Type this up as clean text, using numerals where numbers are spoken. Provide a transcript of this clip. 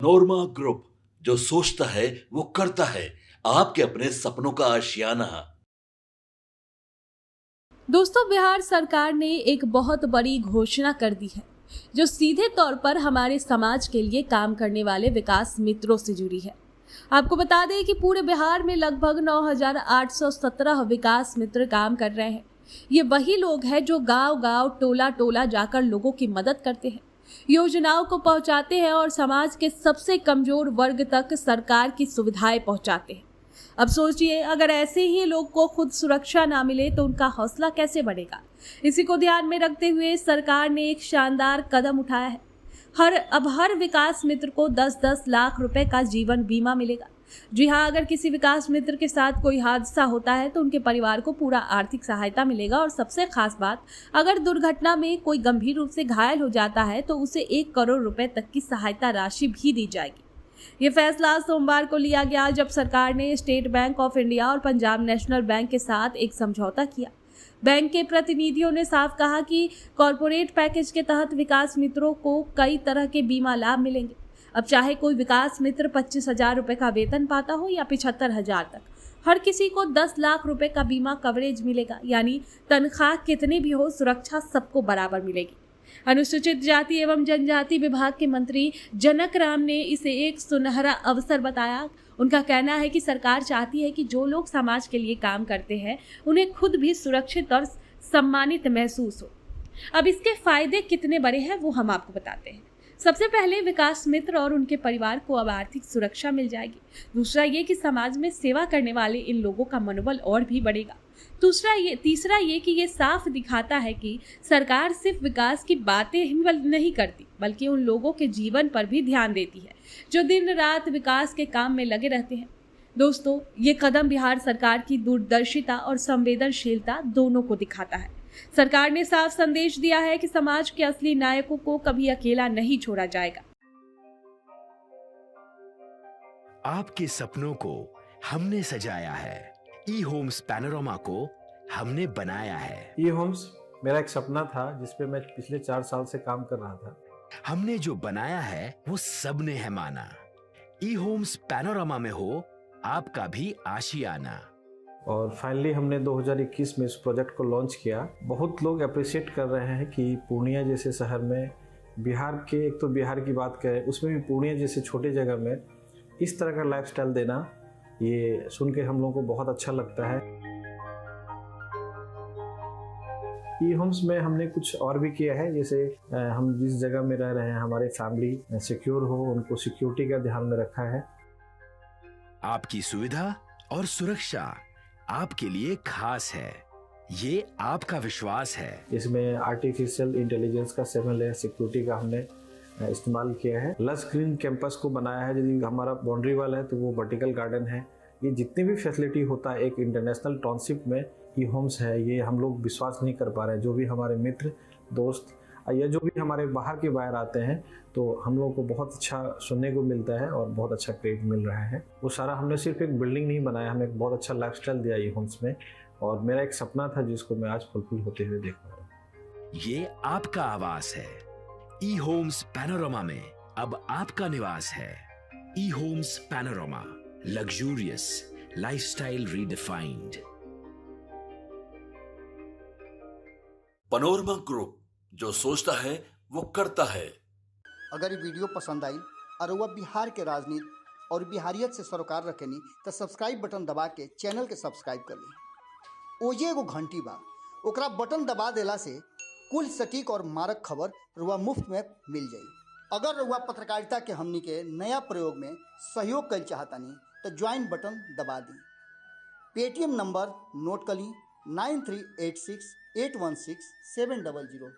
नोरमा group, जो सोचता है वो करता है। आपके अपने सपनों का आशियाना। दोस्तों, बिहार सरकार ने एक बहुत बड़ी घोषणा कर दी है जो सीधे तौर पर हमारे समाज के लिए काम करने वाले विकास मित्रों से जुड़ी है। आपको बता दें कि पूरे बिहार में लगभग 9,817 विकास मित्र काम कर रहे हैं। ये वही लोग हैं जो गांव-गांव, टोला-टोला जाकर लोगों की मदद करते हैं, योजनाओं को पहुंचाते हैं और समाज के सबसे कमजोर वर्ग तक सरकार की सुविधाएं पहुंचाते हैं। अब सोचिए, अगर ऐसे ही लोग को खुद सुरक्षा ना मिले तो उनका हौसला कैसे बढ़ेगा। इसी को ध्यान में रखते हुए सरकार ने एक शानदार कदम उठाया है। अब हर विकास मित्र को 10-10 लाख रुपए का जीवन बीमा मिलेगा। जी हाँ, अगर किसी विकास मित्र के साथ कोई हादसा होता है तो उनके परिवार को पूरा आर्थिक सहायता मिलेगा और सबसे खास बात, अगर दुर्घटना में कोई गंभीर रूप से घायल हो जाता है तो उसे 1 करोड़ रुपए तक की सहायता राशि भी दी जाएगी। ये फैसला सोमवार को लिया गया जब सरकार ने स्टेट बैंक ऑफ इंडिया और पंजाब नेशनल बैंक के साथ एक समझौता किया। बैंक के प्रतिनिधियों ने साफ कहा कि कॉरपोरेट पैकेज के तहत विकास मित्रों को कई तरह के बीमा लाभ मिलेंगे। अब चाहे कोई विकास मित्र 25,000 रुपए का वेतन पाता हो या 75,000 तक, हर किसी को 10 लाख रुपए का बीमा कवरेज मिलेगा। यानी तनख्वाह कितनी भी हो, सुरक्षा सबको बराबर मिलेगी। अनुसूचित जाति एवं जनजाति विभाग के मंत्री जनक राम ने इसे एक सुनहरा अवसर बताया। उनका कहना है कि सरकार चाहती है कि जो लोग समाज के लिए काम करते हैं उन्हें खुद भी सुरक्षित और सम्मानित महसूस हो। अब इसके फायदे कितने बड़े हैं वो हम आपको बताते हैं। सबसे पहले, विकास मित्र और उनके परिवार को अब आर्थिक सुरक्षा मिल जाएगी। दूसरा ये कि समाज में सेवा करने वाले इन लोगों का मनोबल और भी बढ़ेगा। तीसरा ये कि ये साफ दिखाता है कि सरकार सिर्फ विकास की बातें ही नहीं करती, बल्कि उन लोगों के जीवन पर भी ध्यान देती है जो दिन रात विकास के काम में लगे रहते हैं। दोस्तों, ये कदम बिहार सरकार की दूरदर्शिता और संवेदनशीलता दोनों को दिखाता है। सरकार ने साफ संदेश दिया है कि समाज के असली नायकों को कभी अकेला नहीं छोड़ा जाएगा। आपके सपनों को हमने सजाया है। ई होम्स पैनोरमा को हमने बनाया है। ई होम्स मेरा एक सपना था जिसपे मैं पिछले 4 साल से काम कर रहा था। हमने जो बनाया है वो सबने है माना। ई होम्स पैनोरमा में हो आपका भी आशियाना। और फाइनली हमने 2021 में इस प्रोजेक्ट को लॉन्च किया। बहुत लोग अप्रिशिएट कर रहे हैं कि पूर्णिया जैसे शहर में, बिहार के, एक तो बिहार की बात करें उसमें भी पूर्णिया जैसे छोटे जगह में इस तरह का लाइफस्टाइल देना, ये सुन के हम लोगों को बहुत अच्छा लगता है। ई होम्स में हमने कुछ और भी किया है, जैसे हम जिस जगह में रह रहे हैं हमारे फैमिली सिक्योर हो, उनको सिक्योरिटी का ध्यान में रखा है। आपकी सुविधा और सुरक्षा आपके लिए खास है, ये आपका विश्वास है। इसमें आर्टिफिशियल इंटेलिजेंस का 7 लेयर सिक्योरिटी का हमने इस्तेमाल किया है। लस ग्रीन कैंपस को बनाया है। यदि हमारा बाउंड्री वाल है तो वो वर्टिकल गार्डन है। ये जितनी भी फैसिलिटी होता है एक इंटरनेशनल टाउनशिप में ई होम्स है, ये हम लोग विश्वास नहीं कर पा रहे हैं। जो भी हमारे मित्र, दोस्त या जो भी हमारे बाहर आते हैं तो हम लोगों को बहुत अच्छा सुनने को मिलता है और बहुत अच्छा क्रेडिट मिल रहा है। वो सारा हमने सिर्फ एक बिल्डिंग नहीं बनाया, हमें एक बहुत अच्छा लाइफस्टाइल दिया ई होम्स में, और मेरा एक सपना था जिसको मैं आज फुलफिल होते हुए देख रहा हूँ। ये आपका आवास है। ई होम्स पैनोरमा में अब आपका निवास है। ई homes panorama, luxurious lifestyle redefined. Panorama group, जो सोचता है वो करता है। अगर ये वीडियो पसंद आई और वह बिहार के राजनीति और बिहारियत से सरोकार रखेनी तो सब्सक्राइब बटन दबा के चैनल के सब्सक्राइब कर ली। ओजे एगो घंटी बा, ओकरा बटन दबा देला से कुल सटीक और मारक खबर रुआ मुफ्त में मिल जाई। अगर रुआ पत्रकारिता के हमनी के नया प्रयोग में सहयोग कर चाहतानी तो ज्वाइन बटन दबा दी। पेटीएम नंबर नोट कर ली 9386816700।